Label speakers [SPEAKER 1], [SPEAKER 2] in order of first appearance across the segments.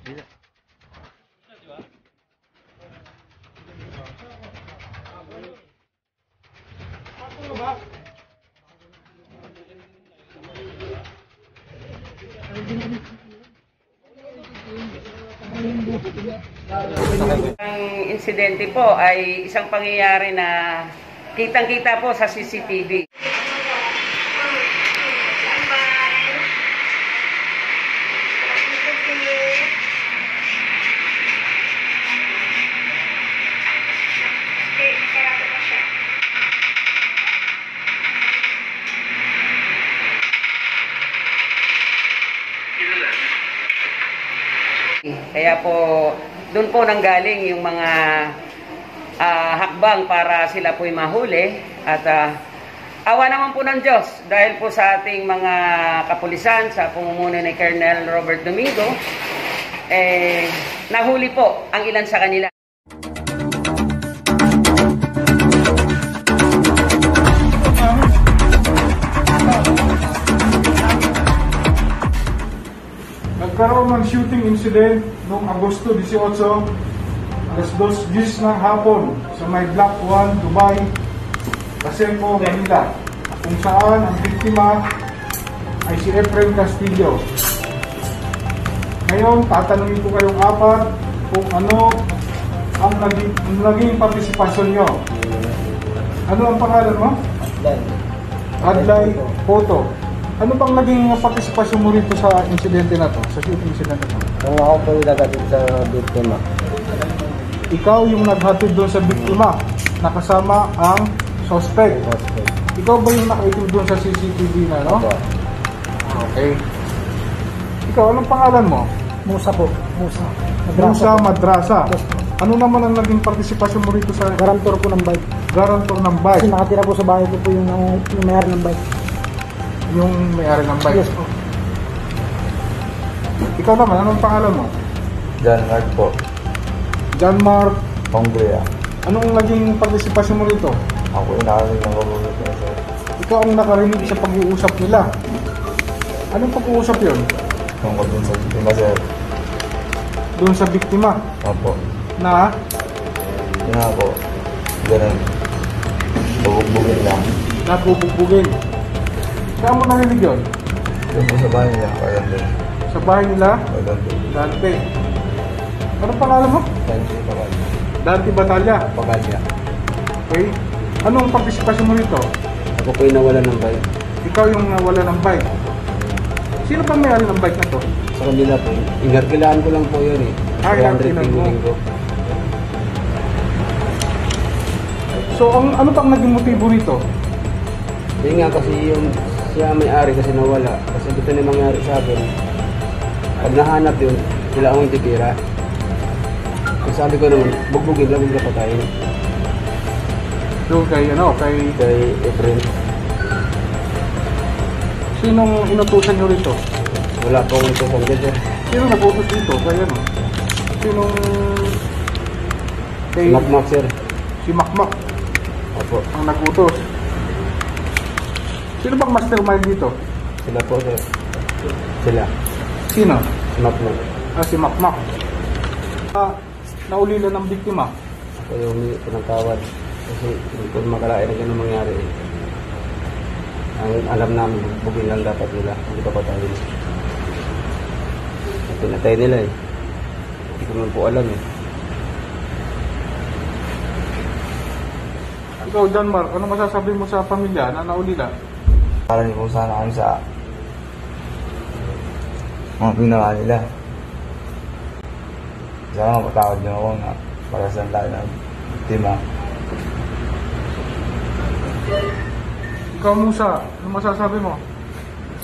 [SPEAKER 1] Ang insidente po ay isang pangyayari na kitang-kita po sa CCTV. Kaya po, doon po nanggaling yung mga hakbang para sila po'y mahuli. At awa naman po ng Diyos dahil po sa ating mga kapulisan sa pamumuno ni Colonel Robert Domingo, nahuli po ang ilan sa kanila.
[SPEAKER 2] Nagkaroon ng shooting incident noong Agosto 18, alas 2:10 ng hapon sa may Block 1, Dubai, Paseco, Manila, kung saan ang biktima ay si Efren Castillo. Ngayon, tatanungin ko kayong apat kung ano ang naging partisipasyon nyo. Ano ang pangalan mo? Adlay Photo. Ano bang naging partisipasyon mo rito sa insidente na to, sa shooting incident na to?
[SPEAKER 3] Kung ako po yung naghatid sa biktima.
[SPEAKER 2] Ikaw yung naghatid doon sa biktima, nakasama ang suspect. Ikaw ba yung nakaitim doon sa CCTV na, no? Okay. Ikaw, anong pangalan mo?
[SPEAKER 3] Musa po.
[SPEAKER 2] Musa Madrasa. Ano naman ang naging partisipasyon mo rito sa...
[SPEAKER 3] Garantor po ng bike.
[SPEAKER 2] Garantor ng bike.
[SPEAKER 3] Kasi nakatira po sa bahay ko po yung mayari ng bike.
[SPEAKER 2] Yung may-ari ng bike.
[SPEAKER 3] Yes po.
[SPEAKER 2] Ikaw naman, anong pangalan mo?
[SPEAKER 4] John Mark po.
[SPEAKER 2] John Mark
[SPEAKER 4] Hongria.
[SPEAKER 2] Anong naging partisipasyon mo rito?
[SPEAKER 4] Ako yung nakarinig ng kabulit na sir.
[SPEAKER 2] Ikaw ang nakarinig sa pag-uusap nila. Anong pag-uusap yun?
[SPEAKER 4] Tungkol dun sa biktima sir.
[SPEAKER 2] Doon sa biktima?
[SPEAKER 4] Opo.
[SPEAKER 2] Na?
[SPEAKER 4] Yun nga po. Ganun. Bubugbugin lang.
[SPEAKER 2] Nabubugbugin. Saan mo narinig yun?
[SPEAKER 4] Doon po sa bahay niya. Parang doon.
[SPEAKER 2] Sa bahay nila?
[SPEAKER 4] Parang doon.
[SPEAKER 2] Dante. Anong pangalan mo?
[SPEAKER 4] Dante Pagalya.
[SPEAKER 2] Dante Batalya.
[SPEAKER 4] Pagalya.
[SPEAKER 2] Okay. Anong partisipasyon mo rito?
[SPEAKER 4] Ako po yung nawalan ng bike.
[SPEAKER 2] Ikaw yung nawala ng bike. Sino pa may-ari ng bike na to?
[SPEAKER 4] Sa kanila po. Ingarkilaan ko lang po yun eh.
[SPEAKER 2] Ingarkilaan mo. So, ano pang naging motibo rito?
[SPEAKER 4] Yun nga kasi yung siya may-ari kasi nawala. Kasi dito na mangyari sa akin. Pag nahanap yun, sila akong titira. Kasi sabi ko naman, bugbugin lang yung patayin.
[SPEAKER 2] Doon kay
[SPEAKER 4] Efren.
[SPEAKER 2] Sinong inutusan nyo rito?
[SPEAKER 4] Wala po akong ito pang dyan.
[SPEAKER 2] Sino nag-utos dito? Kaya ano? Sinong...
[SPEAKER 4] Si Makmak sir.
[SPEAKER 2] Si Makmak.
[SPEAKER 4] Opo.
[SPEAKER 2] Ang nag-utos. Sino bang mastermind dito?
[SPEAKER 4] Sila po sir. Sila.
[SPEAKER 2] Sino?
[SPEAKER 4] Si Makmak.
[SPEAKER 2] Si Makmak. Naulila ng biktima.
[SPEAKER 4] Ako yung humingi po ng tawad. Kasi hindi ko makalain na gano'ng mangyari. Ang alam namin, bugin lang dapat nila. Hindi pa patayin. At pinatay nila eh. Hindi ko naman po alam eh.
[SPEAKER 2] Ikaw, John Mark, ano masasabi mo sa pamilya na naulila?
[SPEAKER 4] Para niyo po sana kami sa mga pinawa nila. Sana mapatawad niyo ako na para sa lahat ng biktima.
[SPEAKER 2] Ikaw, Musa, ano masasabi mo?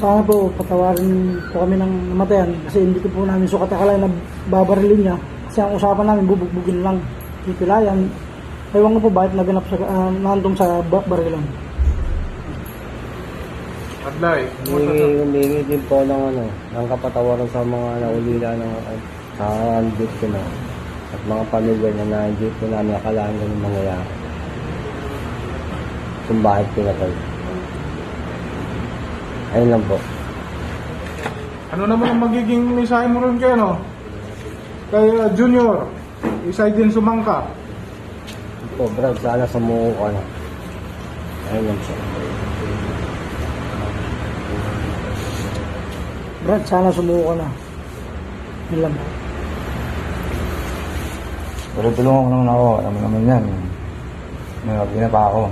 [SPEAKER 3] Sana po, patawarin po kami ng namatayan kasi hindi ko po namin sukat akala na babarilin niya. Kasi ang usapan namin, bubugbugin lang, pipilayan. Ewan ko po bakit naganap sa, nandong sa barilan.
[SPEAKER 2] Adlay,
[SPEAKER 4] Humingi din po ng kapatawaran sa mga naulila ng biktima at mga pamilya na hindi po namin akalaan ng mangyayari. Kung bakit pinatay. Ayun lang po.
[SPEAKER 2] ano naman ang magiging mensahe mo rin kayo, no? Kay Junior, Isaydin Sumangka.
[SPEAKER 5] Po, Brad, sana sumuko ka na. Ayun lang siya.
[SPEAKER 3] Brad, sana sumuko ka na. Yun lang.
[SPEAKER 5] Pero tulungan ko naman ako. Alam mo naman yan. May magina pa ako.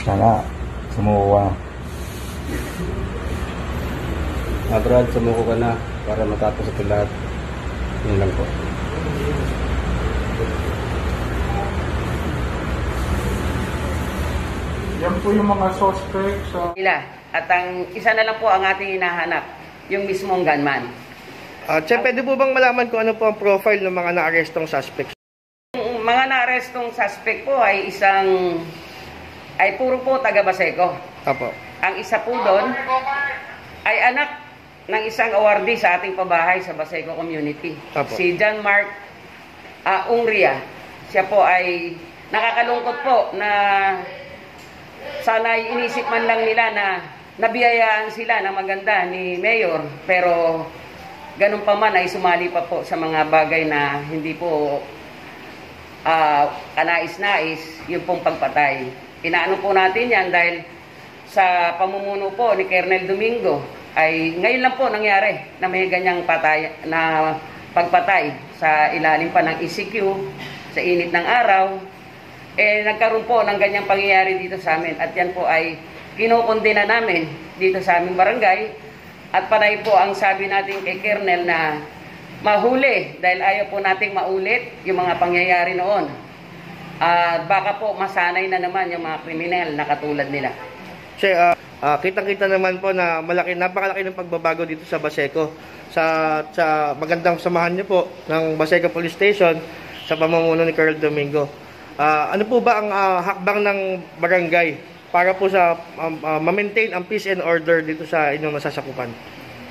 [SPEAKER 5] Sana sumuko ka na.
[SPEAKER 4] Brad, sumuko ka na para matapos ito lahat. Yun lang po.
[SPEAKER 2] Yan po yung mga suspect sa...
[SPEAKER 1] Nila. At ang isa na lang po ang ating hinahanap, yung mismong gunman.
[SPEAKER 6] Che, pwede po bang malaman kung ano po ang profile ng mga na-arrestong suspects?
[SPEAKER 1] Yung mga na-arrestong suspect po ay puro po taga Baseco.
[SPEAKER 6] Apo.
[SPEAKER 1] Ang isa po doon ay anak ng isang awardee sa ating pabahay sa Baseco community.
[SPEAKER 6] Apo.
[SPEAKER 1] Si John Mark Ungria. Siya po ay nakakalungkot po na sana inisip man lang nila na nabiyayaan sila ng maganda ni Mayor, pero ganun pa man ay sumali pa po sa mga bagay na hindi po kanais-nais, yung pong pagpatay. Inaano po natin yan dahil sa pamumuno po ni Colonel Domingo ay ngayon lang po nangyari na may ganyang pagpatay sa ilalim pa ng ECQ, sa init ng araw. Nagkaroon po ng ganyang pangyayari dito sa amin at yan po ay kinukondena namin dito sa aming barangay at panay po ang sabi natin kay Colonel na mahuli dahil ayaw po nating maulit yung mga pangyayari noon. Baka po masanay na naman yung mga kriminal na katulad nila.
[SPEAKER 6] Che, kitang-kita naman po na napakalaki ng pagbabago dito sa Baseco. Sa magandang samahan niyo po ng Baseco Police Station sa pamumuno ni Colonel Domingo. Ano po ba ang hakbang ng barangay para po sa ma-maintain ang peace and order dito sa inyong nasasakupan?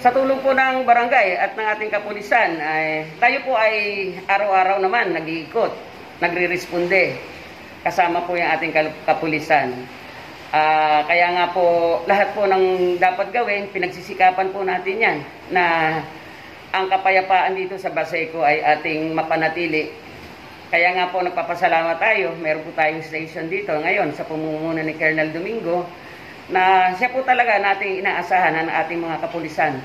[SPEAKER 1] Sa tulong po ng barangay at ng ating kapulisan, tayo po ay araw-araw naman nag-iikot, nagre-responde. Kasama po yung ating kapulisan. Kaya nga po, lahat po ng dapat gawin, pinagsisikapan po natin yan na ang kapayapaan dito sa Baseco ay ating mapanatili. Kaya nga po nagpapasalamat tayo, meron po tayong station dito ngayon sa pamumuno ni Colonel Domingo na siya po talaga nating inaasahan ng ating mga kapulisan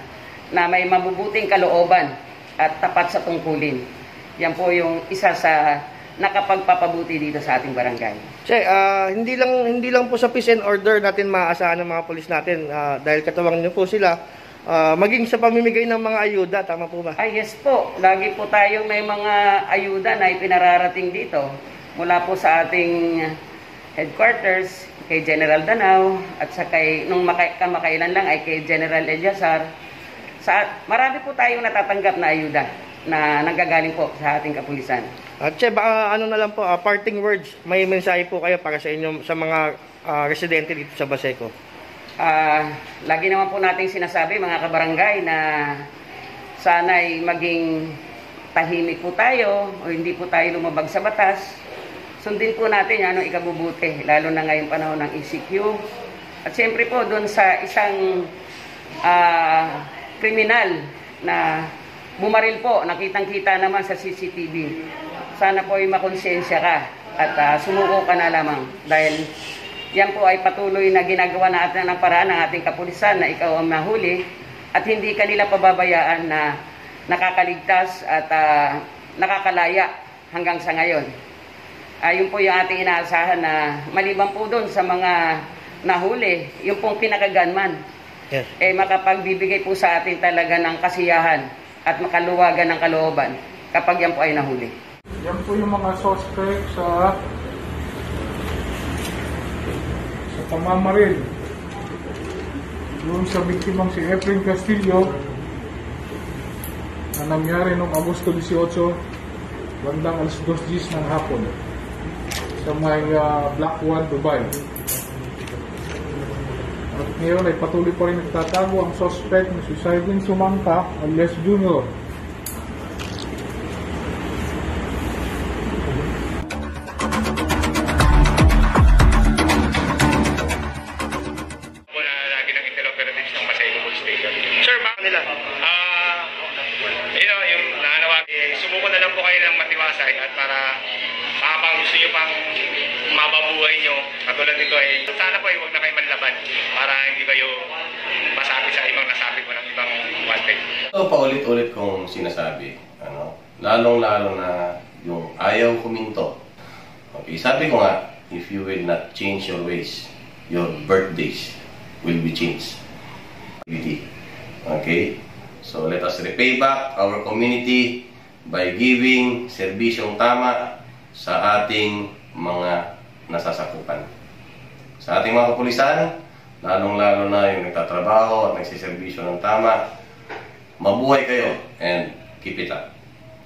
[SPEAKER 1] na may mabubuting kalooban at tapat sa tungkulin. Yan po yung isa sa nakapagpapabuti dito sa ating barangay.
[SPEAKER 6] Che, hindi lang po sa peace and order natin maaasahan ng mga pulis natin dahil katuwang niyo po sila. Maging sa pamimigay ng mga ayuda, tama po ba?
[SPEAKER 1] Yes po, lagi po tayong may mga ayuda na ipinararating dito mula po sa ating headquarters kay General Danao at sa nung kamakailan lang ay kay General Eliazar. Marami po tayong natatanggap na ayuda na nanggagaling po sa ating kapulisan.
[SPEAKER 6] Che, baka ano na lang po, parting words, may mensahe po kayo para sa inyo, sa mga residente dito sa Baseco.
[SPEAKER 1] Lagi naman po natin sinasabi mga kabarangay na sana'y maging tahimik po tayo o hindi po tayo lumabag sa batas. Sundin po natin anong ikabubuti, lalo na ngayong panahon ng ECQ. At siyempre po doon sa isang kriminal na bumaril po, nakitang-kita naman sa CCTV. Sana po ay makonsensya ka at sumuko ka na lamang dahil yan po ay patuloy na ginagawa natin ng paraan ng ating kapulisan na ikaw ang mahuli at hindi kanila pababayaan na nakakaligtas at nakakalaya hanggang sa ngayon. Yun po yung ating inaasahan na maliban po doon sa mga nahuli, yung pong pinaka-gunman,
[SPEAKER 6] yes,
[SPEAKER 1] makapagbibigay po sa atin talaga ng kasiyahan at makaluwagan ng kalooban kapag yan po ay nahuli.
[SPEAKER 2] Yan po yung mga suspect sa pamamaril. Yung sa biktimang si Efren Castillo na nangyari noong Agosto 18 bandang alas 2:10 ng hapon sa may Black One, Dubai. At ngayon ay patuloy pa rin nagtatago ang suspect na si Isaydin Sumangka alias Junior.
[SPEAKER 6] sir, baka nila.
[SPEAKER 7] Yung na lang po kayo ng matiwasay at para pang gusto nyo pang mababuhay nyo. Katulad nito ay sana po ay huwag na kayo manlaban para hindi kayo masabi sa ibang nasabi ko ng ibang wanted.
[SPEAKER 8] Ito paulit-ulit kong sinasabi, lalong-lalo na yung ayaw kuminto. Okay, sabi ko nga, if you will not change your ways, your birthdays will be changed. Okay? So let us repay back our community by giving serbisyong tama sa ating mga nasasakupan. Sa ating mga kapulisan, lalong-lalo na yung nagtatrabaho at nagsiservisyo ng tama, mabuhay kayo and keep it up.